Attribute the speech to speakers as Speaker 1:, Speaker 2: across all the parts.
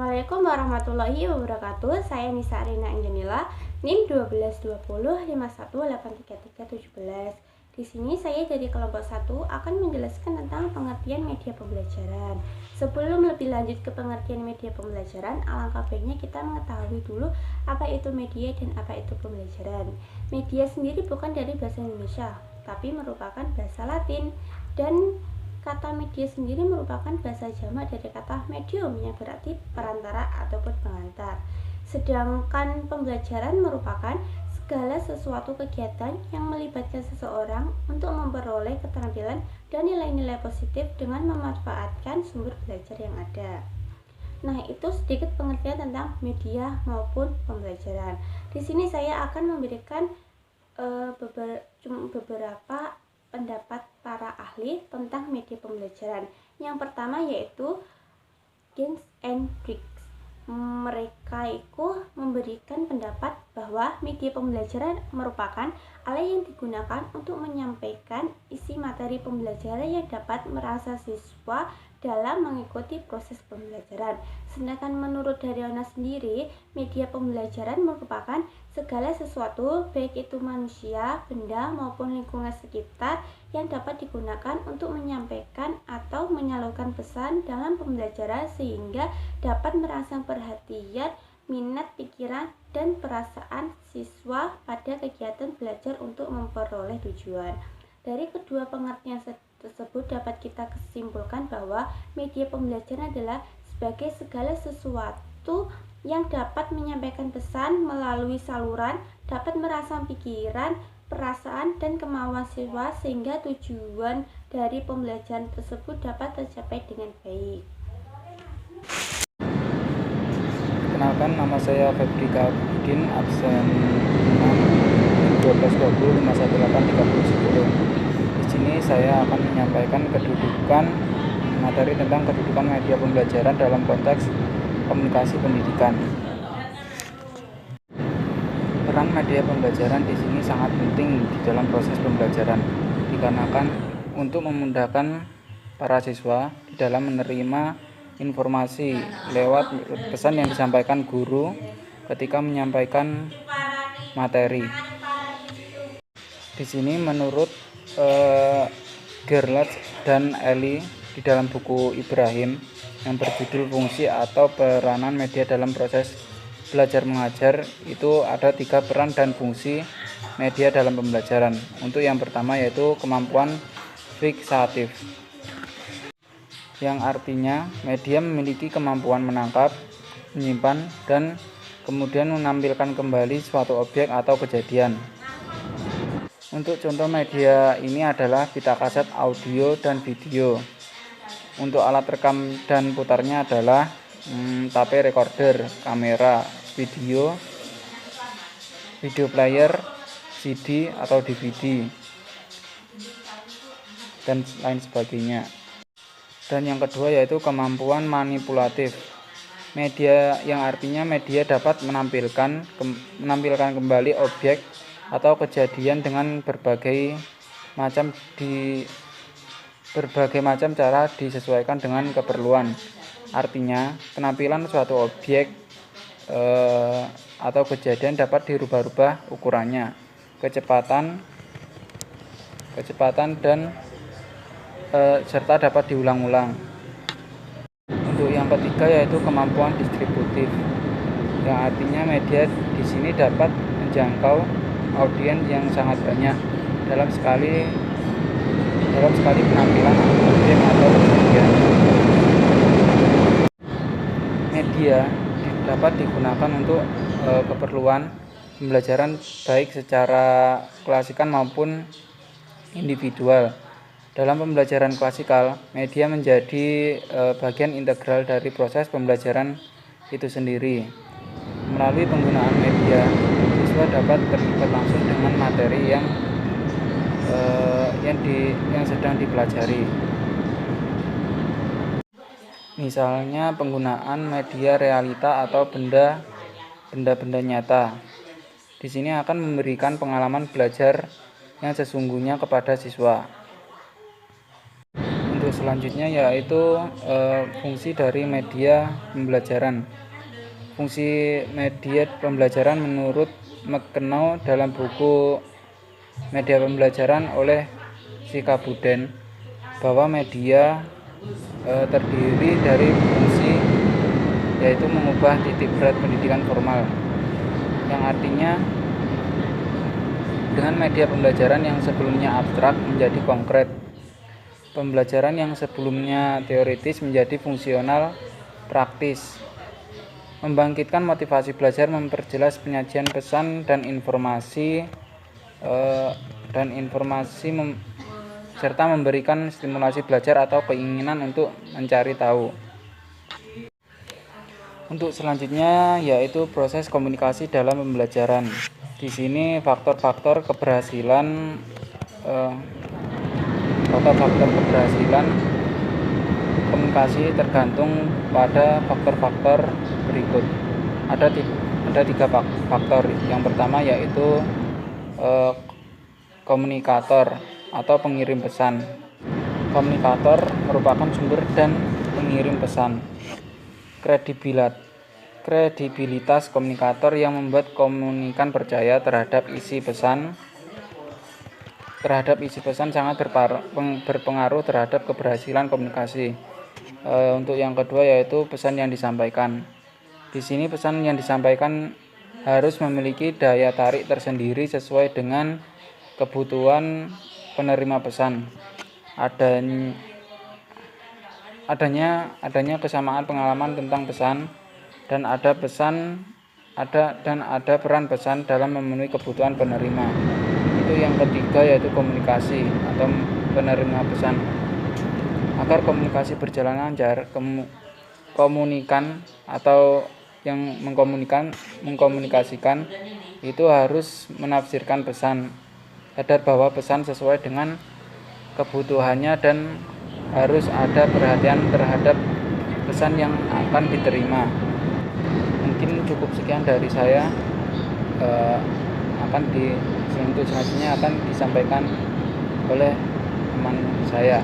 Speaker 1: Assalamualaikum warahmatullahi wabarakatuh. Saya Nisa Arina Anjanila, NIM 122051833317. Di sini saya dari kelompok 1 akan menjelaskan tentang pengertian media pembelajaran. Sebelum lebih lanjut ke pengertian media pembelajaran, alangkah baiknya kita mengetahui dulu apa itu media dan apa itu pembelajaran. Media sendiri bukan dari bahasa Indonesia, tapi merupakan bahasa Latin, dan kata media sendiri merupakan bahasa jamak dari kata medium yang berarti perantara ataupun pengantar. Sedangkan pembelajaran merupakan segala sesuatu kegiatan yang melibatkan seseorang untuk memperoleh keterampilan dan nilai-nilai positif dengan memanfaatkan sumber belajar yang ada. Nah, itu sedikit pengertian tentang media maupun pembelajaran. Di sini saya akan memberikan beberapa pendapat para ahli tentang media pembelajaran. Yang pertama yaitu Gens and Briggs. Mereka itu memberikan pendapat bahwa media pembelajaran merupakan alat yang digunakan untuk menyampaikan isi materi pembelajaran yang dapat merasa siswa dalam mengikuti proses pembelajaran. Sedangkan menurut Daryono sendiri, media pembelajaran merupakan segala sesuatu, baik itu manusia, benda, maupun lingkungan sekitar yang dapat digunakan untuk menyampaikan atau menyalurkan pesan dalam pembelajaran sehingga dapat merangsang perhatian, minat, pikiran, dan perasaan siswa pada kegiatan belajar untuk memperoleh tujuan. Dari kedua pengertian tersebut dapat kita kesimpulkan bahwa media pembelajaran adalah sebagai segala sesuatu yang dapat menyampaikan pesan melalui saluran, dapat merangsang pikiran, perasaan, dan kemauan siswa sehingga tujuan dari pembelajaran tersebut dapat tercapai dengan baik.
Speaker 2: Perkenalkan, nama saya Febri Kabudin, absen 1220518310. Di sini saya akan menyampaikan materi tentang kedudukan media pembelajaran dalam konteks komunikasi pendidikan. Peran media pembelajaran di sini sangat penting di dalam proses pembelajaran, dikarenakan untuk memudahkan para siswa di dalam menerima informasi lewat pesan yang disampaikan guru ketika menyampaikan materi. Di sini menurut Gerlach dan Eli di dalam buku Ibrahim yang berjudul Fungsi atau Peranan Media dalam Proses Belajar Mengajar, itu ada 3 peran dan fungsi media dalam pembelajaran. Untuk yang pertama yaitu kemampuan fiksatif, yang artinya media memiliki kemampuan menangkap, menyimpan, dan kemudian menampilkan kembali suatu objek atau kejadian. Untuk contoh media ini adalah pita kaset audio dan video. Untuk alat rekam dan putarnya adalah tape recorder, kamera, video player, CD atau DVD, dan lain sebagainya. Dan yang kedua yaitu kemampuan manipulatif. Media yang artinya media dapat menampilkan kembali objek atau kejadian dengan berbagai macam cara disesuaikan dengan keperluan. Artinya, penampilan suatu objek atau kejadian dapat dirubah-rubah ukurannya, kecepatan dan serta dapat diulang-ulang. Untuk yang ketiga yaitu kemampuan distributif, yang artinya media di sini dapat menjangkau audiens yang sangat banyak dalam sekali penampilan objek atau kejadian. Media dapat digunakan untuk keperluan pembelajaran baik secara klasikan maupun individual. Dalam pembelajaran klasikal, media menjadi bagian integral dari proses pembelajaran itu sendiri. Melalui penggunaan media, siswa dapat terlibat langsung dengan materi yang sedang dipelajari. Misalnya penggunaan media realita atau benda-benda nyata. Di sini akan memberikan pengalaman belajar yang sesungguhnya kepada siswa. Untuk selanjutnya yaitu fungsi dari media pembelajaran. Fungsi media pembelajaran menurut McKenna dalam buku Media Pembelajaran oleh Sikabuden bahwa media terdiri dari fungsi yaitu mengubah titik berat pendidikan formal, yang artinya dengan media pembelajaran yang sebelumnya abstrak menjadi konkret, pembelajaran yang sebelumnya teoritis menjadi fungsional praktis, membangkitkan motivasi belajar, memperjelas penyajian pesan dan informasi serta memberikan stimulasi belajar atau keinginan untuk mencari tahu. Untuk selanjutnya yaitu proses komunikasi dalam pembelajaran. Di sini faktor-faktor keberhasilan komunikasi tergantung pada faktor-faktor berikut. Ada 3 faktor. Yang pertama yaitu komunikator atau pengirim pesan. Komunikator merupakan sumber dan pengirim pesan. Kredibilitas komunikator yang membuat komunikan percaya terhadap isi pesan sangat berpengaruh terhadap keberhasilan komunikasi. Untuk yang kedua yaitu pesan yang disampaikan. Di sini pesan yang disampaikan harus memiliki daya tarik tersendiri sesuai dengan kebutuhan penerima pesan. Adanya kesamaan pengalaman tentang pesan dan ada peran pesan dalam memenuhi kebutuhan penerima. Itu yang ketiga yaitu komunikasi atau penerima pesan. Agar komunikasi berjalan lancar, komunikan atau yang mengkomunikasikan itu harus menafsirkan pesan, sadar bahwa pesan sesuai dengan kebutuhannya dan harus ada perhatian terhadap pesan yang akan diterima. Mungkin cukup sekian dari saya. Untuk selanjutnya akan disampaikan oleh teman saya.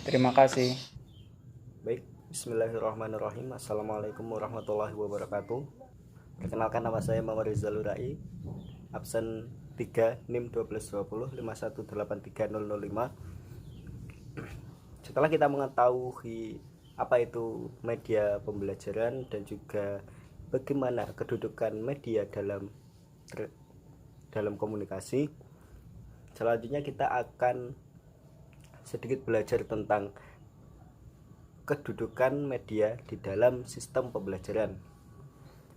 Speaker 2: Terima kasih.
Speaker 3: Baik, bismillahirrahmanirrahim. Assalamualaikum warahmatullahi wabarakatuh. Perkenalkan, nama saya Muhammad Rizal Urai, absen 3 NIM 122051830005. Setelah kita mengetahui apa itu media pembelajaran dan juga bagaimana kedudukan media dalam komunikasi, selanjutnya kita akan sedikit belajar tentang kedudukan media di dalam sistem pembelajaran.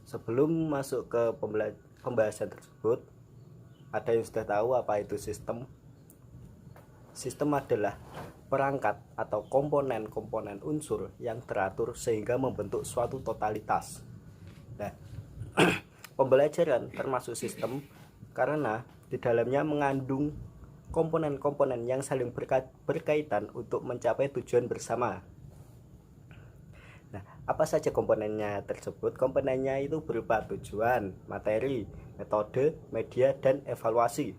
Speaker 3: Sebelum masuk ke pembahasan tersebut, ada yang sudah tahu apa itu sistem? Sistem adalah perangkat atau komponen-komponen unsur yang teratur sehingga membentuk suatu totalitas. Nah, pembelajaran termasuk sistem karena di dalamnya mengandung komponen-komponen yang saling berkaitan untuk mencapai tujuan bersama. Nah, apa saja komponennya tersebut? Komponennya itu berupa tujuan, materi, metode, media, dan evaluasi.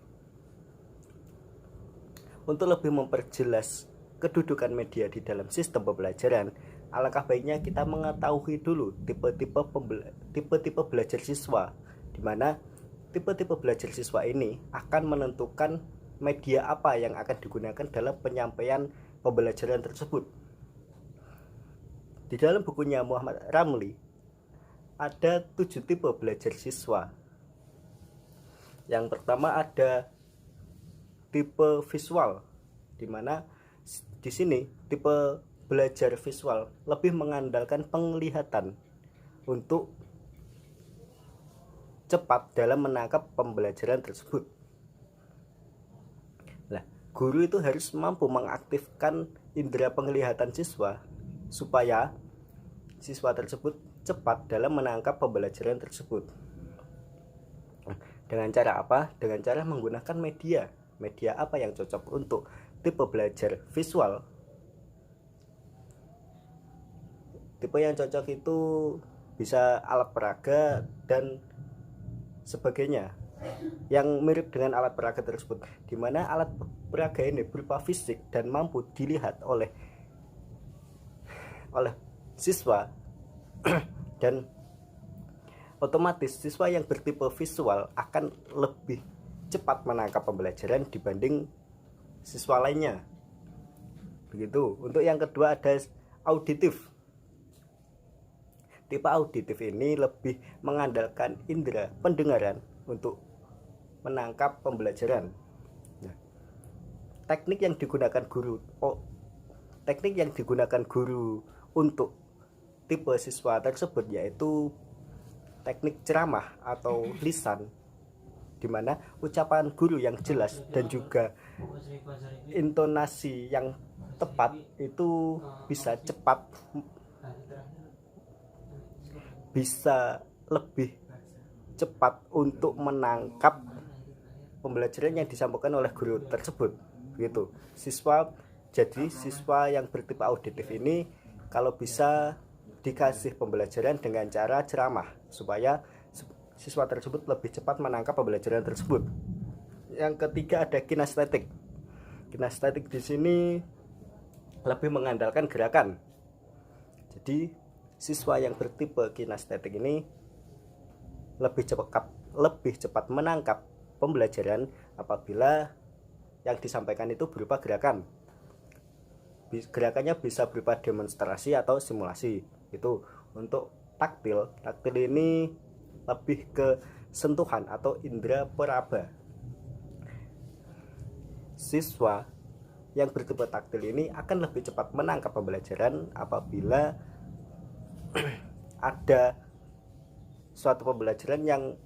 Speaker 3: Untuk lebih memperjelas kedudukan media di dalam sistem pembelajaran, alangkah baiknya kita mengetahui dulu tipe-tipe belajar siswa, di mana tipe-tipe belajar siswa ini akan menentukan media apa yang akan digunakan dalam penyampaian pembelajaran tersebut. Di dalam bukunya Muhammad Ramli ada 7 tipe belajar siswa. Yang pertama ada tipe visual, di mana di sini tipe belajar visual lebih mengandalkan penglihatan untuk cepat dalam menangkap pembelajaran tersebut. Nah, guru itu harus mampu mengaktifkan indera penglihatan siswa supaya siswa tersebut cepat dalam menangkap pembelajaran tersebut. Dengan cara apa? Dengan cara menggunakan media. Media apa yang cocok untuk tipe belajar visual? Tipe yang cocok itu bisa alat peraga dan sebagainya. yang mirip dengan alat peraga tersebut, di mana alat peraga ini berupa fisik dan mampu dilihat oleh siswa dan otomatis siswa yang bertipe visual akan lebih cepat menangkap pembelajaran dibanding siswa lainnya. Begitu. Untuk yang kedua ada auditif. Tipe auditif ini lebih mengandalkan indera pendengaran untuk menangkap pembelajaran. Nah, teknik yang digunakan guru untuk tipe siswa tersebut yaitu teknik ceramah atau lisan, di mana ucapan guru yang jelas dan juga intonasi yang tepat itu bisa lebih cepat untuk menangkap pembelajaran yang disampaikan oleh guru tersebut. Begitu. Siswa yang bertipe auditif ini kalau bisa dikasih pembelajaran dengan cara ceramah supaya siswa tersebut lebih cepat menangkap pembelajaran tersebut. Yang ketiga ada kinestetik. Kinestetik di sini lebih mengandalkan gerakan. Jadi siswa yang bertipe kinestetik ini lebih cepat menangkap pembelajaran apabila yang disampaikan itu berupa gerakan. Gerakannya bisa berupa demonstrasi atau simulasi. Itu untuk taktil ini lebih ke sentuhan atau indera peraba. Siswa yang bertipe taktil ini akan lebih cepat menangkap pembelajaran apabila ada suatu pembelajaran yang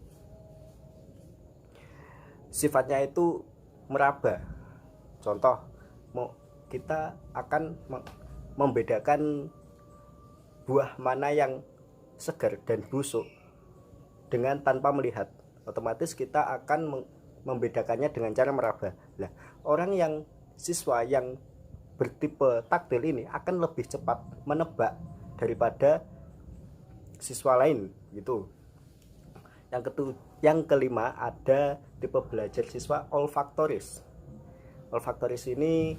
Speaker 3: sifatnya itu meraba. Contoh, kita akan membedakan buah mana yang segar dan busuk dengan tanpa melihat. Otomatis kita akan membedakannya dengan cara meraba. Nah, siswa yang bertipe taktil ini akan lebih cepat menebak daripada siswa lain gitu. Yang kelima ada tipe belajar siswa olfaktoris. Olfaktoris ini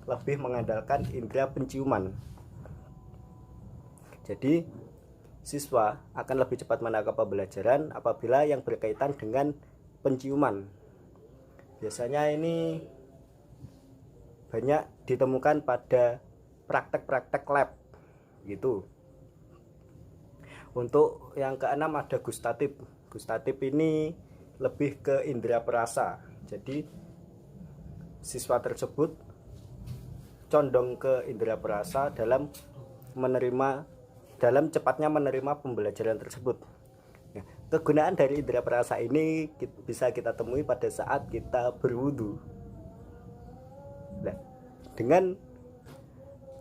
Speaker 3: lebih mengandalkan indera penciuman. Jadi siswa akan lebih cepat menangkap pembelajaran apabila yang berkaitan dengan penciuman. Biasanya ini banyak ditemukan pada praktek-praktek lab gitu. Untuk yang keenam ada gustatif. Gustatif ini lebih ke indera perasa. Jadi siswa tersebut condong ke indera perasa dalam cepatnya menerima pembelajaran tersebut. Nah, kegunaan dari indera perasa ini bisa kita temui pada saat kita berwudu. Nah, dengan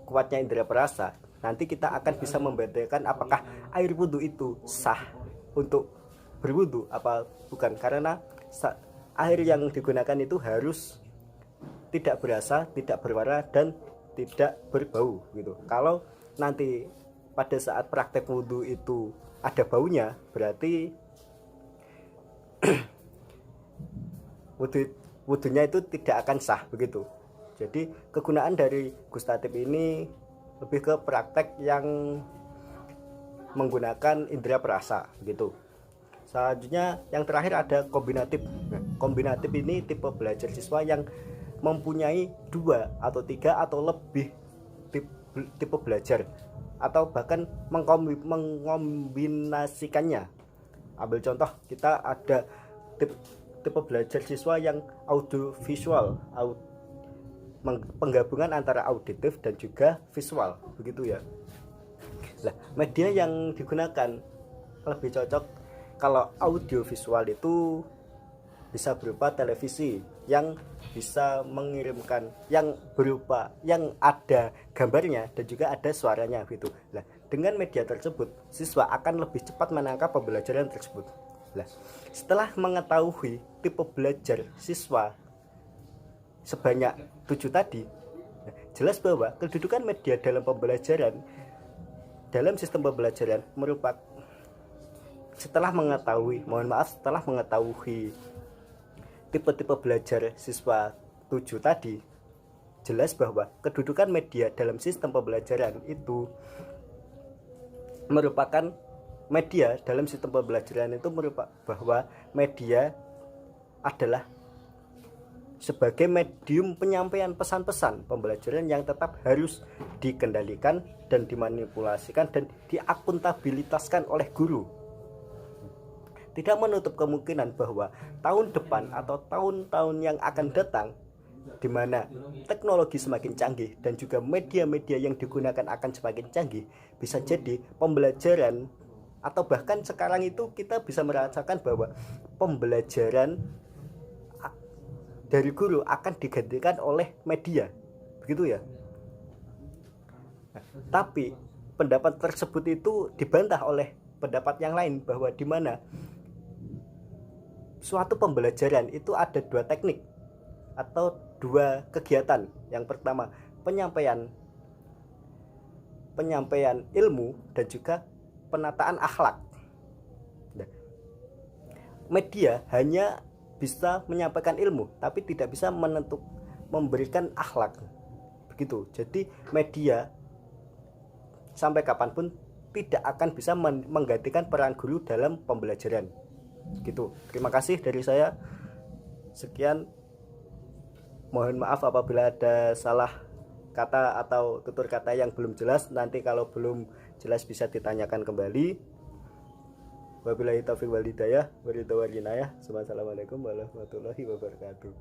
Speaker 3: kuatnya indera perasa, nanti kita akan bisa membedakan apakah air wudu itu sah untuk berwudu apa bukan, karena air yang digunakan itu harus tidak berasa, tidak berwarna, dan tidak berbau gitu. Kalau nanti pada saat praktek wudhu itu ada baunya, berarti wudhunya itu tidak akan sah begitu. Jadi kegunaan dari gustatif ini lebih ke praktek yang menggunakan indera perasa begitu. Selanjutnya yang terakhir ada kombinatif. Nah, kombinatif ini tipe belajar siswa yang mempunyai 2 atau 3 atau lebih tipe belajar atau bahkan mengombinasikannya. Ambil contoh, kita ada tipe belajar siswa yang audiovisual, penggabungan antara auditif dan juga visual, begitu ya. Nah, media yang digunakan lebih cocok kalau audiovisual itu bisa berupa televisi yang bisa mengirimkan yang ada gambarnya dan juga ada suaranya gitu. Nah, dengan media tersebut siswa akan lebih cepat menangkap pembelajaran tersebut. Nah, setelah mengetahui tipe belajar siswa sebanyak 7 tadi, jelas bahwa kedudukan media dalam pembelajaran dalam sistem pembelajaran setelah mengetahui tipe-tipe belajar siswa 7 tadi, jelas bahwa kedudukan media dalam sistem pembelajaran itu merupakan bahwa media adalah sebagai medium penyampaian pesan-pesan pembelajaran yang tetap harus dikendalikan dan dimanipulasikan dan diakuntabilitaskan oleh guru. Tidak menutup kemungkinan bahwa tahun depan atau tahun-tahun yang akan datang, di mana teknologi semakin canggih dan juga media-media yang digunakan akan semakin canggih, bisa jadi pembelajaran atau bahkan sekarang itu kita bisa merasakan bahwa pembelajaran dari guru akan digantikan oleh media, begitu ya. Tapi pendapat tersebut itu dibantah oleh pendapat yang lain, bahwa di mana suatu pembelajaran itu ada dua teknik atau dua kegiatan. Yang pertama penyampaian ilmu dan juga penataan akhlak. Nah, media hanya bisa menyampaikan ilmu tapi tidak bisa memberikan akhlak, begitu. Jadi media sampai kapanpun tidak akan bisa menggantikan peran guru dalam pembelajaran, gitu. Terima kasih dari saya. Sekian, mohon maaf apabila ada salah kata atau tutur kata yang belum jelas. Nanti kalau belum jelas bisa ditanyakan kembali. Wabillahi taufiq wal hidayah. Wassalamualaikum warahmatullahi wabarakatuh.